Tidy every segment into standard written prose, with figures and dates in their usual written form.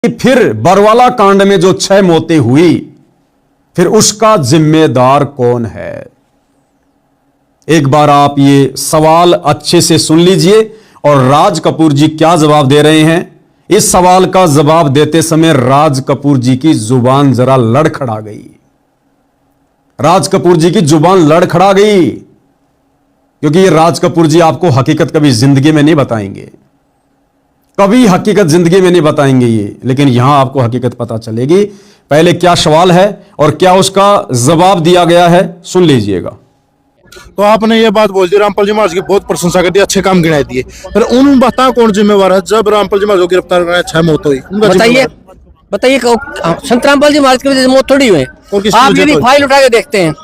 फिर बरवाला कांड में जो 6 मौतें हुई, फिर उसका जिम्मेदार कौन है? एक बार आप ये सवाल अच्छे से सुन लीजिए और राज कपूर जी क्या जवाब दे रहे हैं। इस सवाल का जवाब देते समय राज कपूर जी की जुबान जरा लड़खड़ा गई। राज कपूर जी की जुबान लड़खड़ा गई क्योंकि ये राज कपूर जी आपको हकीकत कभी जिंदगी में नहीं बताएंगे, कभी हकीकत जिंदगी में नहीं बताएंगे ये, लेकिन यहां आपको हकीकत पता चलेगी। पहले क्या सवाल है और क्या उसका जवाब दिया गया है, सुन लीजिएगा। तो आपने ये बात बोल दी, रामपाल जी महाराज की बहुत प्रशंसा कर दी, अच्छे काम गिनाए दिए, फिर उन बता कौन जिम्मेवार है जब रामपाल जी महाराज को गिरफ्तार कराया 6 मौत हुई? बताइए बताइए, संत रामपाल जी महाराज की वजह से मौत थोड़ी हुई। आप यदि फाइल उठा के देखते हैं,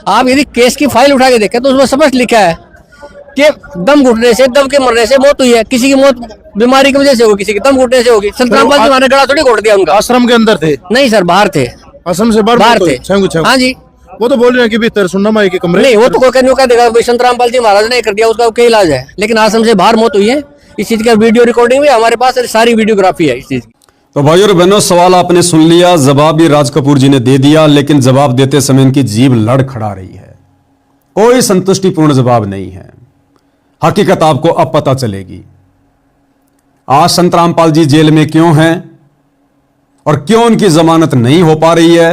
आप यदि केस की फाइल उठा के देखें तो उसमें स्पष्ट लिखा है कि दम घुटने से, दम के मरने से मौत हुई है। किसी की मौत बीमारी की वजह से होगी, किसी की दम घुटने से होगी। संत रामपाल जी महाराज ने गला थोड़ी घोट दिया उनका। आश्रम के अंदर थे? नहीं सर, बाहर थे। आश्रम से बाहर थे। हाँ जी, वो तो बोल रहे हैं कि भीतर सुनना माई के कमरे। नहीं, वो तो कोई कहने का देगा भाई संत रामपाल जी महाराज ने कर दिया, उसका क्या इलाज है। लेकिन आश्रम से बाहर मौत हुई है। इस चीज का वीडियो रिकॉर्डिंग भी हमारे पास, सारी वीडियोग्राफी है इस चीज की। तो भाई और बहनों, सवाल आपने सुन लिया, जवाब भी राज कपूर जी ने दे दिया, लेकिन जवाब देते समय इनकी जीभ लड़खड़ा रही है। कोई संतुष्टिपूर्ण जवाब नहीं है। हकीकत आपको अब पता चलेगी। आज संत रामपाल जी जेल में क्यों हैं और क्यों उनकी जमानत नहीं हो पा रही है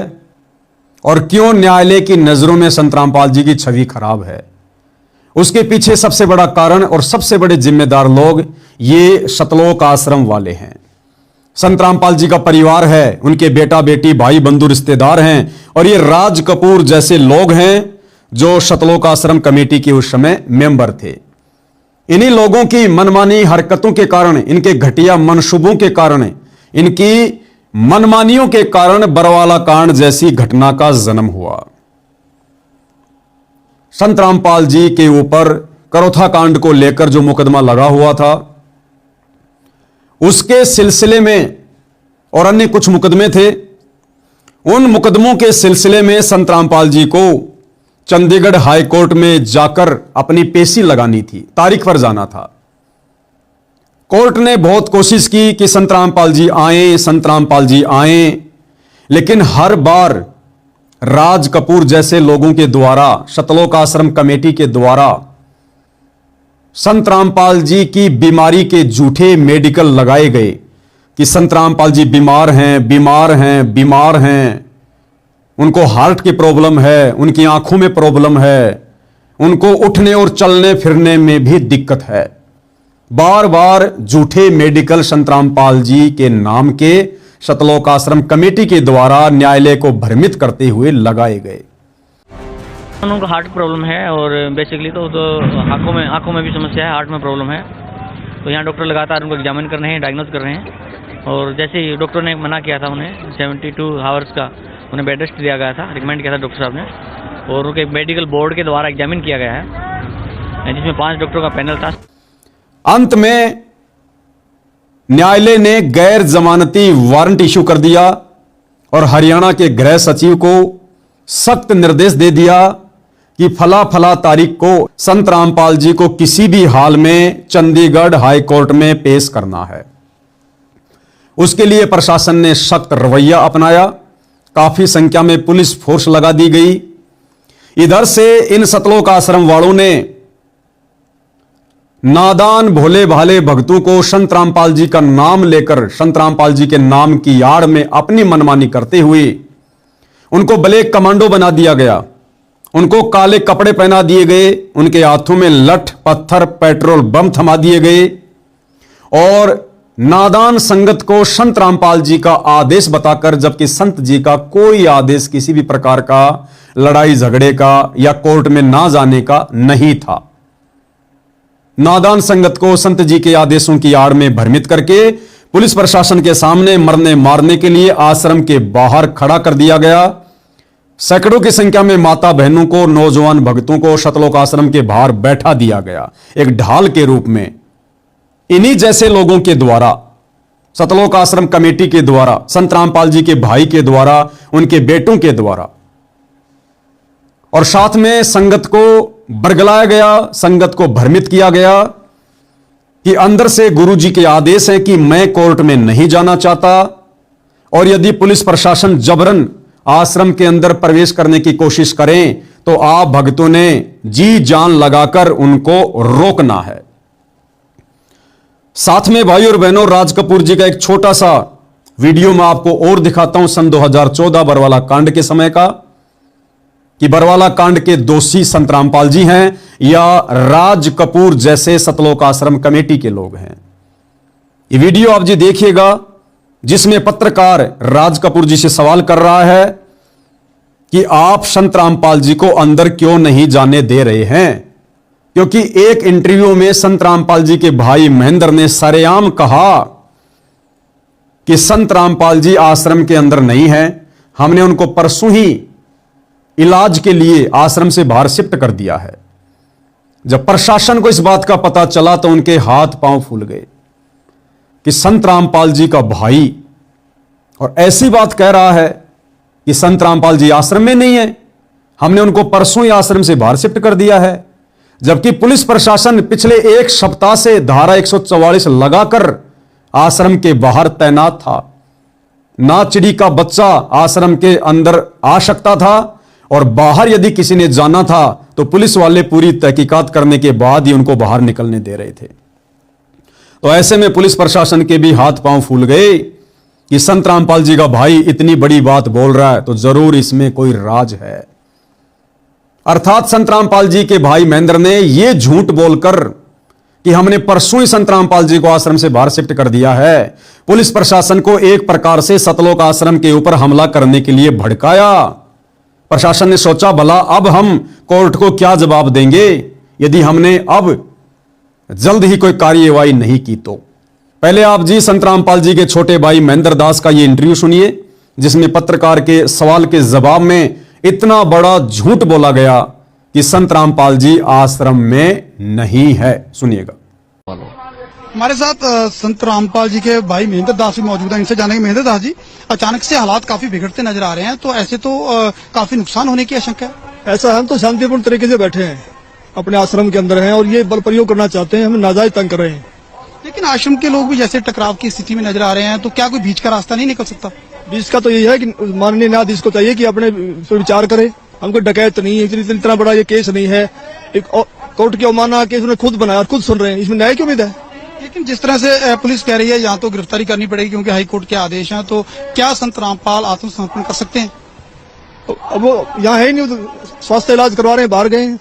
और क्यों न्यायालय की नजरों में संत रामपाल जी की छवि खराब है। उसके पीछे सबसे बड़ा कारण और सबसे बड़े जिम्मेदार लोग ये सतलोक आश्रम वाले हैं। संत रामपाल जी का परिवार है, उनके बेटा बेटी भाई बंधु रिश्तेदार हैं, और ये राज कपूर जैसे लोग हैं जो सतलोक आश्रम कमेटी के उस समय मेंबर थे। इन्हीं लोगों की मनमानी हरकतों के कारण, इनके घटिया मनसूबों के कारण, इनकी मनमानियों के कारण बरवाला कांड जैसी घटना का जन्म हुआ। संत रामपाल जी के ऊपर करोथा कांड को लेकर जो मुकदमा लगा हुआ था, उसके सिलसिले में और अन्य कुछ मुकदमे थे। उन मुकदमों के सिलसिले में संत रामपाल जी को चंडीगढ़ हाई कोर्ट में जाकर अपनी पेशी लगानी थी, तारीख पर जाना था। कोर्ट ने बहुत कोशिश की कि संत रामपाल जी आए, संत रामपाल जी आए, लेकिन हर बार राज कपूर जैसे लोगों के द्वारा, सतलोक आश्रम कमेटी के द्वारा संत रामपाल जी की बीमारी के झूठे मेडिकल लगाए गए कि संत रामपाल जी बीमार हैं, बीमार हैं, बीमार हैं, उनको हार्ट की प्रॉब्लम है, उनकी आंखों में प्रॉब्लम है, उनको उठने और चलने फिरने में भी दिक्कत है। बार बार झूठे मेडिकल संत रामपाल जी के नाम के सतलोक आश्रम कमेटी के द्वारा न्यायालय को भ्रमित करते हुए लगाए गए। उनको हार्ट प्रॉब्लम है और बेसिकली तो आंखों में भी समस्या है, हार्ट में प्रॉब्लम है। तो यहाँ डॉक्टर लगातार उनको एग्जामिन कर रहे हैं, डायग्नोज कर रहे हैं। और जैसे ही डॉक्टर ने मना किया था, उन्हें 72 आवर्स का उन्हें बेड रेस्ट दिया गया था, रिकमेंड किया था डॉक्टर साहब ने, और उनके मेडिकल बोर्ड के द्वारा एग्जामिन किया गया है, जिसमें 5 डॉक्टरों का पैनल था। अंत में न्यायालय ने गैर जमानती वारंट इशू कर दिया और हरियाणा के गृह सचिव को सख्त निर्देश दे दिया कि फला फला तारीख को संत रामपाल जी को किसी भी हाल में चंडीगढ़ हाई कोर्ट में पेश करना है। उसके लिए प्रशासन ने सख्त रवैया अपनाया, काफी संख्या में पुलिस फोर्स लगा दी गई। इधर से इन सतलोक आश्रम वालों ने नादान भोले भाले भक्तों को संत रामपाल जी का नाम लेकर, संत रामपाल जी के नाम की आड़ में अपनी मनमानी करते हुए उनको ब्लैक कमांडो बना दिया गया, उनको काले कपड़े पहना दिए गए, उनके हाथों में लठ पत्थर पेट्रोल बम थमा दिए गए और नादान संगत को संत रामपाल जी का आदेश बताकर, जबकि संत जी का कोई आदेश किसी भी प्रकार का लड़ाई झगड़े का या कोर्ट में ना जाने का नहीं था। नादान संगत को संत जी के आदेशों की आड़ में भ्रमित करके पुलिस प्रशासन के सामने मरने मारने के लिए आश्रम के बाहर खड़ा कर दिया गया। सैकड़ों की संख्या में माता बहनों को, नौजवान भक्तों को सतलोक आश्रम के बाहर बैठा दिया गया, एक ढाल के रूप में। इन्हीं जैसे लोगों के द्वारा, सतलोक आश्रम कमेटी के द्वारा, संत रामपाल जी के भाई के द्वारा, उनके बेटों के द्वारा, और साथ में संगत को बरगलाया गया, संगत को भ्रमित किया गया कि अंदर से गुरु जी के आदेश हैं कि मैं कोर्ट में नहीं जाना चाहता, और यदि पुलिस प्रशासन जबरन आश्रम के अंदर प्रवेश करने की कोशिश करें तो आप भक्तों ने जी जान लगाकर उनको रोकना है। साथ में भाई और बहनों, राज कपूर जी का एक छोटा सा वीडियो मैं आपको और दिखाता हूं सन 2014 बरवाला कांड के समय का, कि बरवाला कांड के दोषी संत रामपाल जी हैं या राज कपूर जैसे सतलोक आश्रम कमेटी के लोग हैं। ये वीडियो आप जी देखिएगा, जिसमें पत्रकार राज कपूर जी से सवाल कर रहा है कि आप संत रामपाल जी को अंदर क्यों नहीं जाने दे रहे हैं, क्योंकि एक इंटरव्यू में संत रामपाल जी के भाई महेंद्र ने सरेआम कहा कि संत रामपाल जी आश्रम के अंदर नहीं है, हमने उनको परसों ही इलाज के लिए आश्रम से बाहर शिफ्ट कर दिया है। जब प्रशासन को इस बात का पता चला तो उनके हाथ पांव फूल गए कि संत रामपाल जी का भाई और ऐसी बात कह रहा है कि संत रामपाल जी आश्रम में नहीं है, हमने उनको परसों ही आश्रम से बाहर शिफ्ट कर दिया है। जबकि पुलिस प्रशासन पिछले एक सप्ताह से धारा 144 लगाकर आश्रम के बाहर तैनात था। ना चिड़ी का बच्चा आश्रम के अंदर आ सकता था और बाहर यदि किसी ने जाना था तो पुलिस वाले पूरी तहकीकात करने के बाद ही उनको बाहर निकलने दे रहे थे। तो ऐसे में पुलिस प्रशासन के भी हाथ पांव फूल गए कि संत रामपाल जी का भाई इतनी बड़ी बात बोल रहा है तो जरूर इसमें कोई राज है। अर्थात संत रामपाल जी के भाई महेंद्र ने यह झूठ बोलकर कि हमने परसों ही संत रामपाल जी को आश्रम से बाहर शिफ्ट कर दिया है, पुलिस प्रशासन को एक प्रकार से सतलोक आश्रम के ऊपर हमला करने के लिए भड़काया। प्रशासन ने सोचा भला अब हम कोर्ट को क्या जवाब देंगे यदि हमने अब जल्द ही कोई कार्यवाही नहीं की तो। पहले आप जी संत रामपाल जी के छोटे भाई महेंद्र दास का ये इंटरव्यू सुनिए, जिसमें पत्रकार के सवाल के जवाब में इतना बड़ा झूठ बोला गया कि संत रामपाल जी आश्रम में नहीं है। सुनिएगा। हमारे साथ संत रामपाल जी के भाई महेंद्र दास भी मौजूद हैं। इनसे जानेंगे, महेंद्र दास जी, अचानक से हालात काफी बिगड़ते नजर आ रहे हैं, तो ऐसे तो काफी नुकसान होने की आशंका है। ऐसा हम तो शांतिपूर्ण तरीके से बैठे हैं, अपने आश्रम के अंदर हैं और ये बल प्रयोग करना चाहते हैं, हमें नाजायज तंग कर रहे हैं। लेकिन आश्रम के लोग भी जैसे टकराव की स्थिति में नजर आ रहे हैं, तो क्या कोई बीच का रास्ता नहीं निकल सकता? बीच का तो यही है कि माननीय न्यायाधीश को चाहिए कि अपने पर विचार करे। हमको डकैत नहीं है, इतना बड़ा ये केस नहीं है, एक कोर्ट की अवमानना केस उन्होंने खुद बनाया और खुद सुन रहे हैं, इसमें न्याय की उम्मीद है। लेकिन जिस तरह से पुलिस कह रही है यहाँ तो गिरफ्तारी करनी पड़ेगी क्योंकि हाईकोर्ट के आदेश हैं, तो क्या संत रामपाल आत्मसमर्पण कर सकते हैं? अब वो यहाँ है ही नहीं, स्वास्थ्य इलाज करवा रहे हैं, बाहर गए हैं,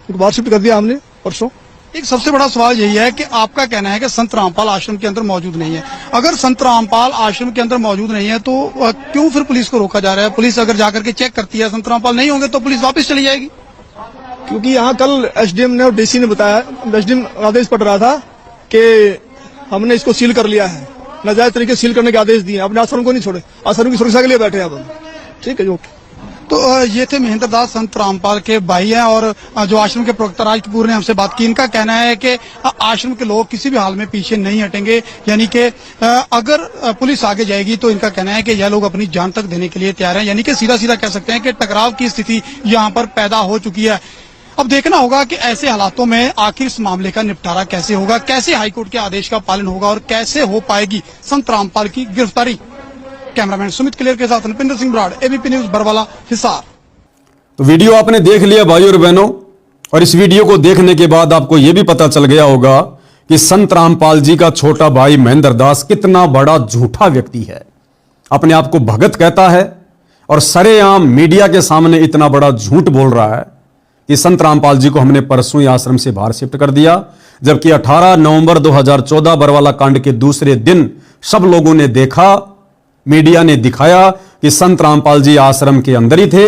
बाहर शिफ्ट कर दिया हमने परसों। एक सबसे बड़ा सवाल यही है कि आपका कहना है कि संत रामपाल आश्रम के अंदर मौजूद नहीं है। अगर संत रामपाल आश्रम के अंदर मौजूद नहीं है तो क्यों फिर पुलिस को रोका जा रहा है? पुलिस अगर जाकर के चेक करती है संत रामपाल नहीं होंगे तो पुलिस वापस चली जाएगी। क्योंकि यहाँ कल एसडीएम ने और डीसी ने बताया, एसडीएम आदेश पड़ रहा था कि हमने इसको सील कर लिया है, नाजायज तरीके से सील करने के आदेश दिए, अपने आश्रम को नहीं छोड़े, आश्रम की सुरक्षा के लिए बैठे हैं अब। ठीक है, ओके। तो ये थे महेंद्र दास, संत रामपाल के भाई हैं और जो आश्रम के प्रवक्ता राज कपूर ने हमसे बात की। इनका कहना है कि आश्रम के लोग किसी भी हाल में पीछे नहीं हटेंगे, यानी कि अगर पुलिस आगे जाएगी तो इनका कहना है कि यह लोग अपनी जान तक देने के लिए तैयार हैं। यानी कि सीधा सीधा कह सकते हैं कि टकराव की स्थिति यहाँ पर पैदा हो चुकी है। अब देखना होगा कि ऐसे हालातों में आखिर इस मामले का निपटारा कैसे होगा, कैसे हाईकोर्ट के आदेश का पालन होगा और कैसे हो पाएगी संत रामपाल की गिरफ्तारी। कैमरामैन सुमित क्लियर के साथ नपिंदर सिंह ब्राड़, एबीपी न्यूज बरवाला, हिसार। तो वीडियो आपने देख लिया भाई और बहनों, और इस वीडियो को देखने के बाद आपको यह भी पता चल गया होगा कि संत रामपाल जी का छोटा भाई महेंद्र दास कितना बड़ा झूठा व्यक्ति है। अपने आप को भगत कहता है और सरेआम मीडिया के सामने इतना बड़ा झूठ बोल रहा है कि संत रामपाल जी को हमने परसों ही आश्रम से बाहर शिफ्ट कर दिया, जबकि 18 नवंबर 2014 बरवाला कांड के दूसरे दिन सब लोगों ने देखा, मीडिया ने दिखाया कि संत रामपाल जी आश्रम के अंदर ही थे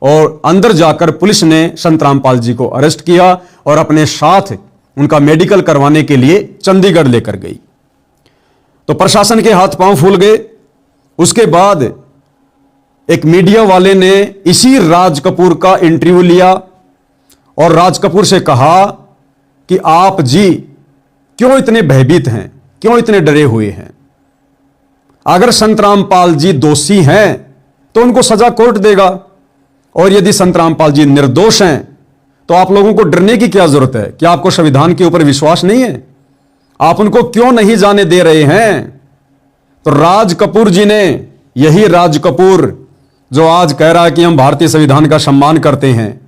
और अंदर जाकर पुलिस ने संत रामपाल जी को अरेस्ट किया और अपने साथ उनका मेडिकल करवाने के लिए चंडीगढ़ लेकर गई। तो प्रशासन के हाथ पांव फूल गए। उसके बाद एक मीडिया वाले ने इसी राज कपूर का इंटरव्यू लिया और राज कपूर से कहा कि आप जी क्यों इतने भयभीत हैं, क्यों इतने डरे हुए हैं? अगर संत रामपाल जी दोषी हैं तो उनको सजा कोर्ट देगा, और यदि संत रामपाल जी निर्दोष हैं तो आप लोगों को डरने की क्या जरूरत है? क्या आपको संविधान के ऊपर विश्वास नहीं है? आप उनको क्यों नहीं जाने दे रहे हैं? तो राज कपूर जी ने, यही राज कपूर जो आज कह रहा है कि हम भारतीय संविधान का सम्मान करते हैं,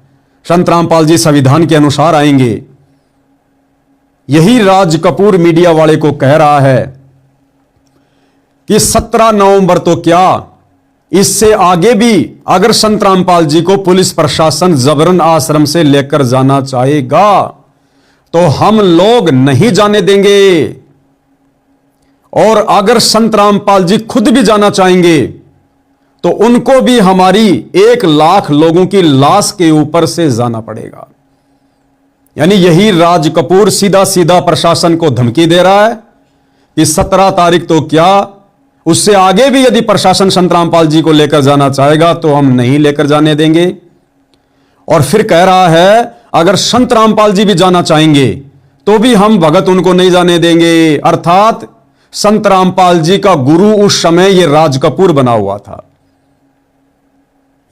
संत रामपाल जी संविधान के अनुसार आएंगे, यही राज कपूर मीडिया वाले को कह रहा है कि 17 नवंबर तो क्या, इससे आगे भी अगर संत रामपाल जी को पुलिस प्रशासन जबरन आश्रम से लेकर जाना चाहेगा तो हम लोग नहीं जाने देंगे, और अगर संत रामपाल जी खुद भी जाना चाहेंगे तो उनको भी हमारी 1 लाख लोगों की लाश के ऊपर से जाना पड़ेगा। यानी यही राज कपूर सीधा सीधा प्रशासन को धमकी दे रहा है कि 17 तारीख तो क्या, उससे आगे भी यदि प्रशासन संत रामपाल जी को लेकर जाना चाहेगा तो हम नहीं लेकर जाने देंगे। और फिर कह रहा है अगर संत रामपाल जी भी जाना चाहेंगे तो भी हम भगत उनको नहीं जाने देंगे। अर्थात संत रामपाल जी का गुरु उस समय यह राज कपूर बना हुआ था।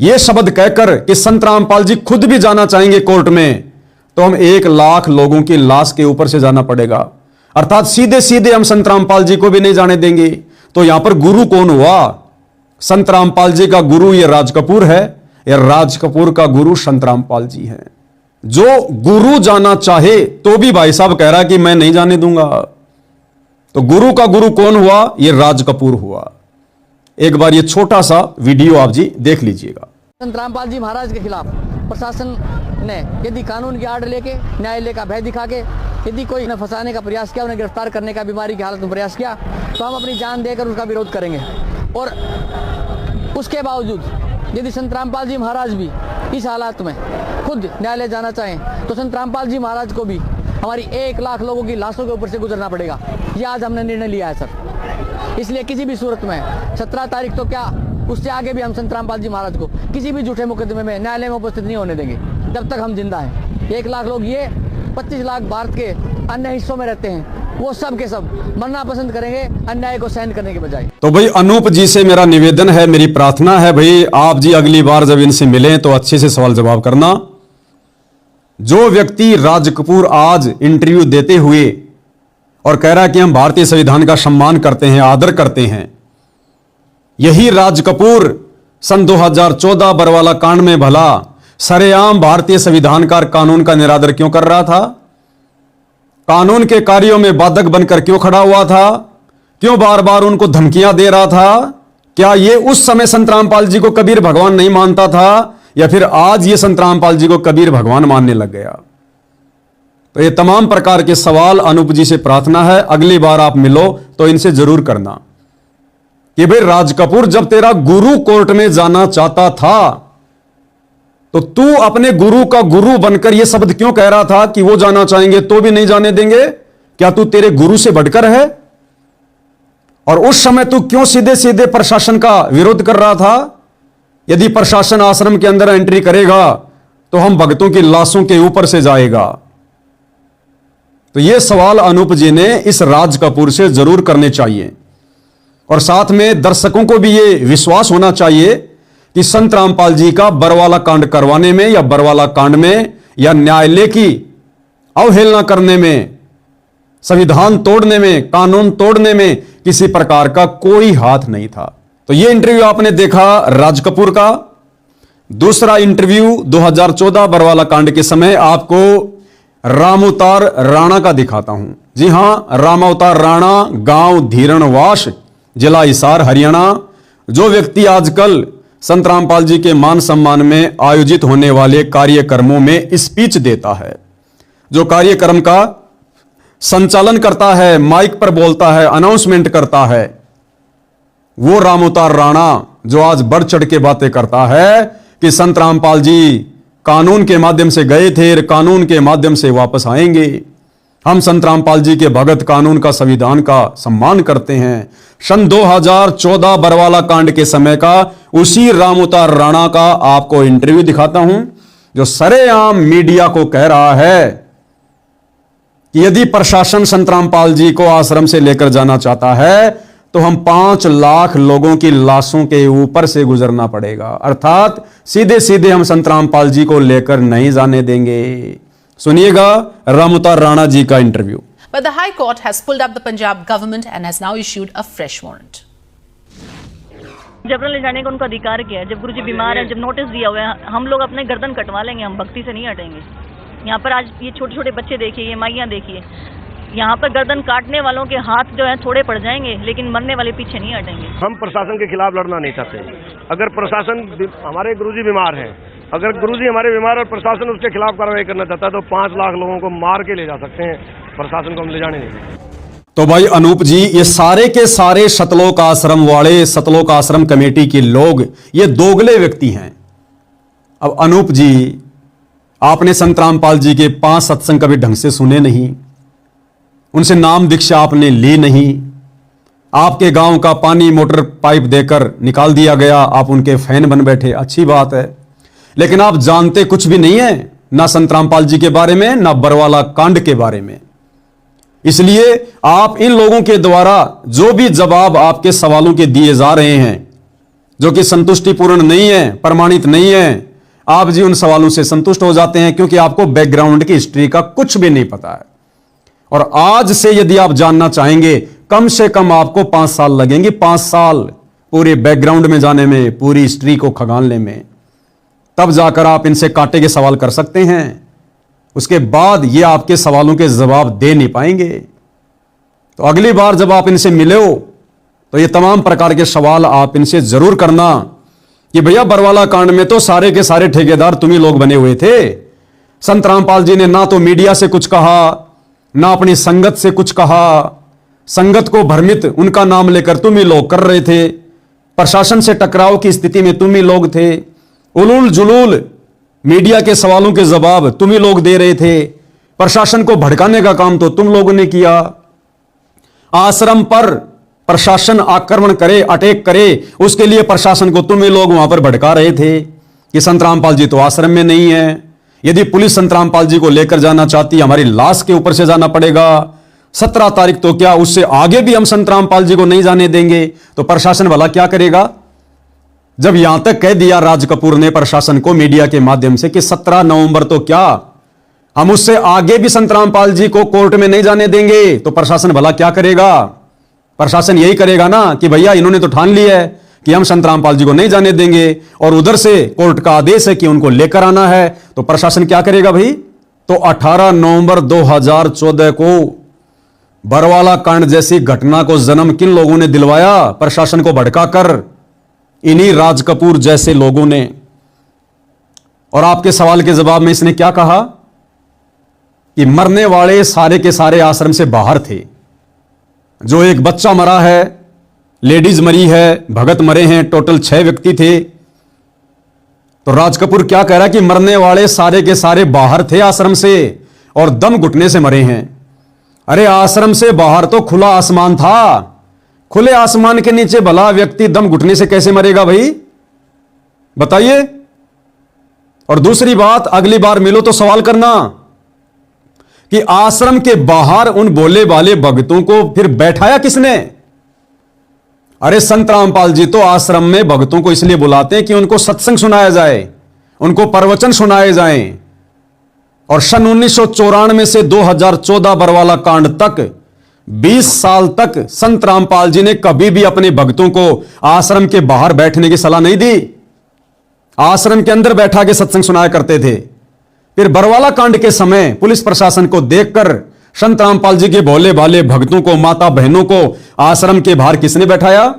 यह शब्द कहकर कि संत रामपाल जी खुद भी जाना चाहेंगे कोर्ट में तो हम 1 लाख लोगों की लाश के ऊपर से जाना पड़ेगा। अर्थात सीधे सीधे हम संत रामपाल जी को भी नहीं जाने देंगे। तो यहां पर गुरु कौन हुआ? संत रामपाल जी का गुरु यह राज कपूर है, यह राज कपूर का गुरु संत रामपाल जी है। जो गुरु जाना चाहे तो भी भाई साहब कह रहा कि मैं नहीं जाने दूंगा। तो गुरु का गुरु कौन हुआ? यह राज कपूर हुआ। एक बार यह छोटा सा वीडियो आप जी देख लीजिएगा। संत रामपाल जी महाराज के खिलाफ प्रशासन ने यदि कानून की आड़ लेके, न्यायालय का भय दिखा के यदि कोई उन्हें फंसाने का प्रयास किया, उन्हें गिरफ्तार करने का बीमारी की हालत में प्रयास किया तो हम अपनी जान देकर उसका विरोध करेंगे। और उसके बावजूद यदि संत रामपाल जी महाराज भी इस हालात में खुद न्यायालय जाना चाहें तो संत रामपाल जी महाराज को भी हमारी 1 लाख लोगों की लाशों के ऊपर से गुजरना पड़ेगा। ये आज हमने निर्णय लिया है सर। इसलिए किसी भी सूरत में 17 तारीख तो क्या, उससे आगे भी हम संत रामपाल जी महाराज को किसी भी झूठे मुकदमे में न्यायालय में उपस्थित नहीं होने देंगे जब तक हम जिंदा हैं। 1 लाख लोग, ये 25 लाख भारत के अन्य हिस्सों में रहते हैं, वो सब के सब मरना पसंद करेंगे अन्याय को सहन करने के बजाय। तो भाई अनूप जी से मेरा निवेदन है, मेरी प्रार्थना है भाई आप जी अगली बार जब इनसे मिलें तो अच्छे से सवाल जवाब करना। जो व्यक्ति राज कपूर आज इंटरव्यू देते हुए और कह रहा है कि हम भारतीय संविधान का सम्मान करते हैं, आदर करते हैं, यही राज कपूर सन 2014 बरवाला कांड में भला सरेआम भारतीय संविधान का कानून का निरादर क्यों कर रहा था? कानून के कार्यों में बाधक बनकर क्यों खड़ा हुआ था? क्यों बार बार उनको धमकियां दे रहा था? क्या ये उस समय संत रामपाल जी को कबीर भगवान नहीं मानता था, या फिर आज ये संत रामपाल जी को कबीर भगवान मानने लग गया? तो ये तमाम प्रकार के सवाल अनूप जी से प्रार्थना है अगली बार आप मिलो तो इनसे जरूर करना कि भाई राज कपूर जब तेरा गुरु कोर्ट में जाना चाहता था तो तू अपने गुरु का गुरु बनकर यह शब्द क्यों कह रहा था कि वो जाना चाहेंगे तो भी नहीं जाने देंगे? क्या तू तेरे गुरु से बढ़कर है? और उस समय तू क्यों सीधे सीधे प्रशासन का विरोध कर रहा था? यदि प्रशासन आश्रम के अंदर एंट्री करेगा तो हम भक्तों की लाशों के ऊपर से जाएगा। तो यह सवाल अनूप जी ने इस राज कपूर से जरूर करने चाहिए, और साथ में दर्शकों को भी यह विश्वास होना चाहिए कि संत रामपाल जी का बरवाला कांड करवाने में या बरवाला कांड में या न्यायालय की अवहेलना करने में, संविधान तोड़ने में, कानून तोड़ने में किसी प्रकार का कोई हाथ नहीं था। तो यह इंटरव्यू आपने देखा राज कपूर का। दूसरा इंटरव्यू 2014 बरवाला कांड के समय आपको रामावतार राणा का दिखाता हूं। जी हां, रामावतार राणा, गांव धीरणवास, जिला हिसार, हरियाणा, जो व्यक्ति आजकल संत रामपाल जी के मान सम्मान में आयोजित होने वाले कार्यक्रमों में स्पीच देता है, जो कार्यक्रम का संचालन करता है, माइक पर बोलता है, अनाउंसमेंट करता है, वो रामावतार राणा जो आज बढ़ चढ़ के बातें करता है कि संत रामपाल जी कानून के माध्यम से गए थे, कानून के माध्यम से वापस आएंगे। हम संत रामपाल जी के भगत, कानून का, संविधान का सम्मान करते हैं। सन 2014 बरवाला कांड के समय का उसी रामावतार राणा का आपको इंटरव्यू दिखाता हूं, जो सरेआम मीडिया को कह रहा है कि यदि प्रशासन संत रामपाल जी को आश्रम से लेकर जाना चाहता है तो हम 5 लाख लोगों की लाशों के ऊपर से गुजरना पड़ेगा। अर्थात सीधे सीधे हम संत रामपाल जी को लेकर नहीं जाने देंगे। सुनिएगा रामावतार राणा जी का interview. But the High Court has pulled up the Punjab government and has now issued a fresh warrant. जबरन ले जाने का उनका अधिकार क्या है? जब गुरुजी बीमार है, जब नोटिस दिया हुआ है, हम लोग अपने गर्दन कटवा लेंगे, हम भक्ति से नहीं हटेंगे। यहाँ पर आज ये छोटे छोटे बच्चे देखिए, ये माइयाँ देखिए, यहाँ पर गर्दन काटने वालों के हाथ जो है थोड़े पड़ जाएंगे, लेकिन मरने वाले पीछे नहीं हटेंगे। हम प्रशासन के खिलाफ लड़ना नहीं चाहते। अगर प्रशासन, हमारे गुरुजी बीमार हैं, अगर गुरुजी हमारे बीमार और प्रशासन उसके खिलाफ कार्रवाई करना चाहता है तो 5 लाख लोगों को मार के ले जा सकते हैं, प्रशासन को हम ले जाने नहीं देंगे। तो भाई अनूप जी, ये सारे के सारे सतलोक आश्रम वाले, सतलोक आश्रम कमेटी के लोग ये दोगले व्यक्ति हैं। अब अनूप जी, आपने संत रामपाल जी के 5 सत्संग कभी ढंग से सुने नहीं, उनसे नाम दीक्षा आपने ली नहीं, आपके गांव का पानी मोटर पाइप देकर निकाल दिया गया, आप उनके फैन बन बैठे, अच्छी बात है, लेकिन आप जानते कुछ भी नहीं है, ना संत रामपाल जी के बारे में, ना बरवाला कांड के बारे में। इसलिए आप इन लोगों के द्वारा जो भी जवाब आपके सवालों के दिए जा रहे हैं, जो कि संतुष्टिपूर्ण नहीं है, प्रमाणित नहीं है, आप जी उन सवालों से संतुष्ट हो जाते हैं, क्योंकि आपको बैकग्राउंड की हिस्ट्री का कुछ भी नहीं पता है। और आज से यदि आप जानना चाहेंगे, कम से कम आपको 5 साल लगेंगे, 5 साल पूरे बैकग्राउंड में जाने में, पूरी हिस्ट्री को खंगालने में, तब जाकर आप इनसे कांटे के सवाल कर सकते हैं। उसके बाद ये आपके सवालों के जवाब दे नहीं पाएंगे। तो अगली बार जब आप इनसे मिले हो तो ये तमाम प्रकार के सवाल आप इनसे जरूर करना कि भैया बरवाला कांड में तो सारे के सारे ठेकेदार तुम ही लोग बने हुए थे। संत रामपाल जी ने ना तो मीडिया से कुछ कहा, ना अपनी संगत से कुछ कहा, संगत को भ्रमित उनका नाम लेकर तुम ही लोग कर रहे थे, प्रशासन से टकराव की स्थिति में तुम ही लोग थे, उलूल जुलूल मीडिया के सवालों के जवाब तुम ही लोग दे रहे थे, प्रशासन को भड़काने का काम तो तुम लोगों ने किया, आश्रम पर प्रशासन आक्रमण करे, अटैक करे, उसके लिए प्रशासन को तुम ही लोग वहां पर भड़का रहे थे कि संत रामपाल जी तो आश्रम में नहीं है, यदि पुलिस संत रामपाल जी को लेकर जाना चाहती है हमारी लाश के ऊपर से जाना पड़ेगा, 17 तारीख तो क्या उससे आगे भी हम संत रामपाल जी को नहीं जाने देंगे। तो प्रशासन भला क्या करेगा? जब यहां तक कह दिया राज कपूर ने प्रशासन को मीडिया के माध्यम से कि 17 नवंबर तो क्या हम उससे आगे भी संत रामपाल जी को कोर्ट में नहीं जाने देंगे, तो प्रशासन भला क्या करेगा? प्रशासन यही करेगा ना कि भैया इन्होंने तो ठान लिया है कि हम संत रामपाल जी को नहीं जाने देंगे, और उधर से कोर्ट का आदेश है कि उनको लेकर आना है, तो प्रशासन क्या करेगा भाई? तो 18 नवंबर 2014 को बरवाला कांड जैसी घटना को जन्म किन लोगों ने दिलवाया? प्रशासन को भड़काकर, इन्हीं राज कपूर जैसे लोगों ने। और आपके सवाल के जवाब में इसने क्या कहा कि मरने वाले सारे के सारे आश्रम से बाहर थे, जो एक बच्चा मरा है, लेडीज मरी है, भगत मरे हैं, टोटल 6 व्यक्ति थे। तो राज कपूर क्या कह रहा है कि मरने वाले सारे के सारे बाहर थे आश्रम से और दम घुटने से मरे हैं। अरे आश्रम से बाहर तो खुला आसमान था, खुले आसमान के नीचे भला व्यक्ति दम घुटने से कैसे मरेगा भाई? बताइए। और दूसरी बात, अगली बार मिलो तो सवाल करना कि आश्रम के बाहर उन बोले वाले भक्तों को फिर बैठाया किसने? अरे संत रामपाल जी तो आश्रम में भक्तों को इसलिए बुलाते हैं कि उनको सत्संग सुनाया जाए, उनको प्रवचन सुनाए जाएं। और सन 1994 से 2014 बरवाला कांड तक 20 साल तक संत रामपाल जी ने कभी भी अपने भक्तों को आश्रम के बाहर बैठने की सलाह नहीं दी, आश्रम के अंदर बैठा के सत्संग सुनाया करते थे। फिर बरवाला कांड के समय पुलिस प्रशासन को देखकर संत रामपाल जी के भोले भाले भक्तों को, माता बहनों को आश्रम के बाहर किसने बैठाया?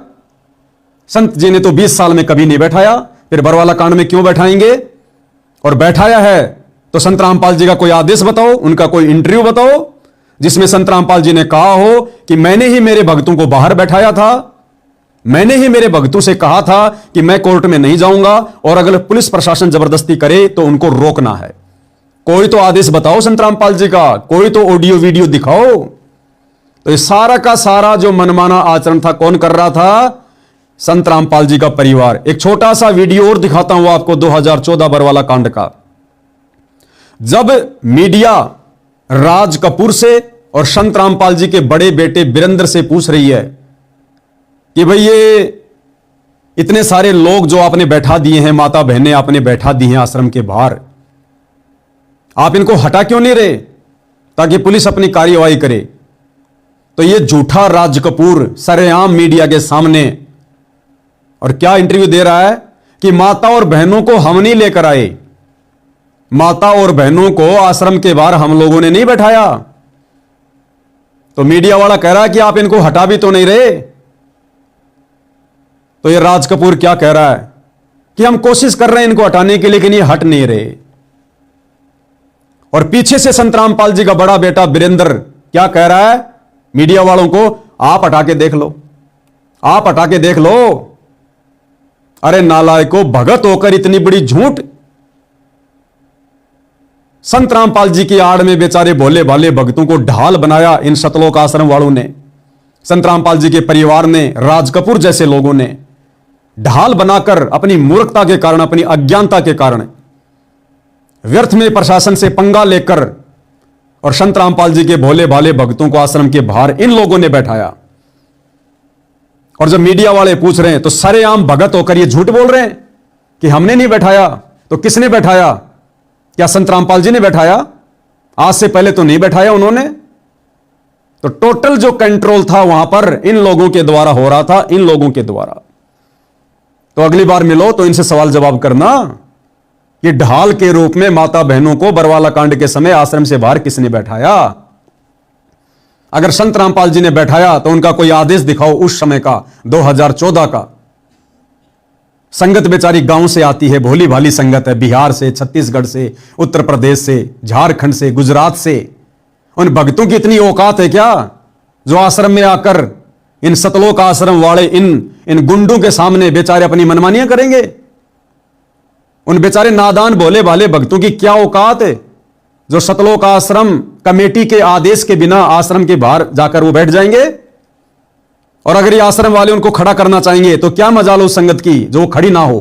संत जी ने तो 20 साल में कभी नहीं बैठाया, फिर बरवाला कांड में क्यों बैठाएंगे? और बैठाया है तो संत रामपाल जी का कोई आदेश बताओ, उनका कोई इंटरव्यू बताओ जिसमें संत रामपाल जी ने कहा हो कि मैंने ही मेरे भक्तों को बाहर बैठाया था, मैंने ही मेरे भक्तों से कहा था कि मैं कोर्ट में नहीं जाऊंगा, और अगर पुलिस प्रशासन जबरदस्ती करे तो उनको रोकना है। कोई तो आदेश बताओ संत रामपाल जी का, कोई तो ऑडियो वीडियो दिखाओ। तो ये सारा का सारा जो मनमाना आचरण था कौन कर रहा था? संत रामपाल जी का परिवार। एक छोटा सा वीडियो और दिखाता हूं आपको 2014 बरवाला कांड का, जब मीडिया राज कपूर से और संत रामपाल जी के बड़े बेटे वीरेंद्र से पूछ रही है कि भाई ये इतने सारे लोग जो आपने बैठा दिए हैं, माता बहनें आपने बैठा दी हैं आश्रम के बाहर, आप इनको हटा क्यों नहीं रहे ताकि पुलिस अपनी कार्यवाही करे? तो ये झूठा राज कपूर सरेआम मीडिया के सामने और क्या इंटरव्यू दे रहा है कि माता और बहनों को हम नहीं लेकर आए, माता और बहनों को आश्रम के बाहर हम लोगों ने नहीं बैठाया। तो मीडिया वाला कह रहा है कि आप इनको हटा भी तो नहीं रहे। तो ये राज कपूर क्या कह रहा है कि हम कोशिश कर रहे हैं इनको हटाने के लिए, लेकिन ये हट नहीं रहे। और पीछे से संत रामपाल जी का बड़ा बेटा वीरेंद्र क्या कह रहा है मीडिया वालों को, आप हटा के देख लो, आप हटा के देख लो। अरे नालायको, भगत होकर इतनी बड़ी झूठ। संत रामपाल जी की आड़ में बेचारे भोले भाले भक्तों को ढाल बनाया इन सतलोक आश्रम वालों ने, संत रामपाल जी के परिवार ने, राज कपूर जैसे लोगों ने ढाल बनाकर अपनी मूर्खता के कारण, अपनी अज्ञानता के कारण व्यर्थ में प्रशासन से पंगा लेकर और संत रामपाल जी के भोले भाले भक्तों को आश्रम के बाहर इन लोगों ने बैठाया। और जब मीडिया वाले पूछ रहे हैं तो सरेआम भगत होकर ये झूठ बोल रहे हैं कि हमने नहीं बैठाया। तो किसने बैठाया? क्या संत रामपाल जी ने बैठाया? आज से पहले तो नहीं बैठाया उन्होंने। तो टोटल जो कंट्रोल था वहां पर इन लोगों के द्वारा हो रहा था, इन लोगों के द्वारा। तो अगली बार मिलो तो इनसे सवाल जवाब करना कि ढाल के रूप में माता बहनों को बरवाला कांड के समय आश्रम से बाहर किसने बैठाया? अगर संत रामपाल जी ने बैठाया तो उनका कोई आदेश दिखाओ उस समय का, 2014 का। संगत बेचारी गांव से आती है, भोली भाली संगत है, बिहार से, छत्तीसगढ़ से, उत्तर प्रदेश से, झारखंड से, गुजरात से। उन भक्तों की इतनी औकात है क्या जो आश्रम में आकर इन सतलोक आश्रम वाले इन गुंडों के सामने बेचारे अपनी मनमानियां करेंगे? उन बेचारे नादान भोले भाले भक्तों की क्या औकात है जो सतलोक आश्रम कमेटी के आदेश के बिना आश्रम के बाहर जाकर वो बैठ जाएंगे? और अगर ये आश्रम वाले उनको खड़ा करना चाहेंगे तो क्या मजाल उस संगत की जो वो खड़ी ना हो।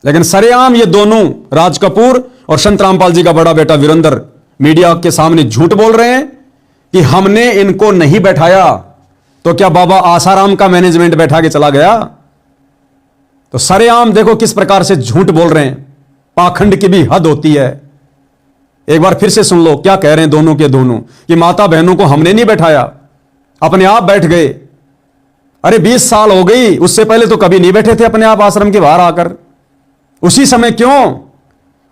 लेकिन सरेआम ये दोनों, राज कपूर और संत रामपाल जी का बड़ा बेटा वीरेंद्र, मीडिया के सामने झूठ बोल रहे हैं कि हमने इनको नहीं बैठाया। तो क्या बाबा आसाराम का मैनेजमेंट बैठा के चला गया? तो सरेआम देखो किस प्रकार से झूठ बोल रहे हैं। पाखंड की भी हद होती है। एक बार फिर से सुन लो क्या कह रहे हैं दोनों के दोनों कि माता बहनों को हमने नहीं बैठाया, अपने आप बैठ गए। अरे 20 साल हो गई, उससे पहले तो कभी नहीं बैठे थे अपने आप आश्रम के बाहर आकर। उसी समय क्यों?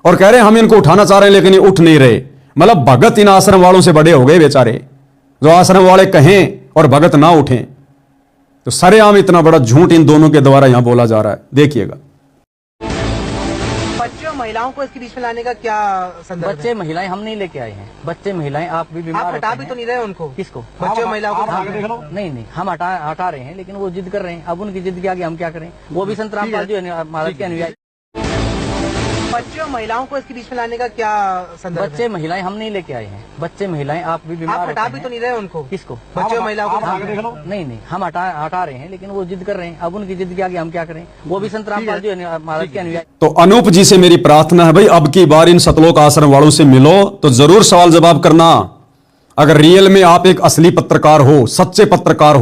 और कह रहे हैं हम इनको उठाना चाह रहे हैं लेकिन ये उठ नहीं रहे। मतलब भगत इन आश्रम वालों से बड़े हो गए बेचारे, जो आश्रम वाले कहें और भगत ना उठें। तो सरेआम इतना बड़ा झूठ इन दोनों के द्वारा यहां बोला जा रहा है, देखिएगा। बच्चे और महिलाओं को इसके बीच में लाने का क्या संदर्भ है? बच्चे महिलाएं हम नहीं लेके आए हैं, बच्चे महिलाएं आप भी बीमार आप हटा भी तो नहीं रहे उनको? किसको? बच्चे और महिलाओं को नहीं हम हटा रहे हैं, लेकिन वो जिद कर रहे हैं। अब उनकी जिद के आगे हम क्या करें? वो भी संत रामपाल जी महाराज के अनुयायी। बच्चे और महिलाओं को इसके बीच में लाने का क्या संदर्भ है? बच्चे महिलाएं हम नहीं लेके आए हैं, बच्चे महिलाएं आप भी बीमार आप हटा भी तो नहीं रहे उनको? किसको? बच्चे और महिलाओं को नहीं हम हटा रहे हैं, लेकिन वो जिद कर रहे हैं। अब उनकी जिद के आगे हम क्या करें? वो भी संत रामपाल जी महाराज के अनुयायी। तो अनूप जी से मेरी प्रार्थना है भाई, अब की बार इन सतलोक आश्रम वालों से मिलो तो जरूर सवाल जवाब करना। अगर रियल में आप एक असली पत्रकार हो, सच्चे पत्रकार हो।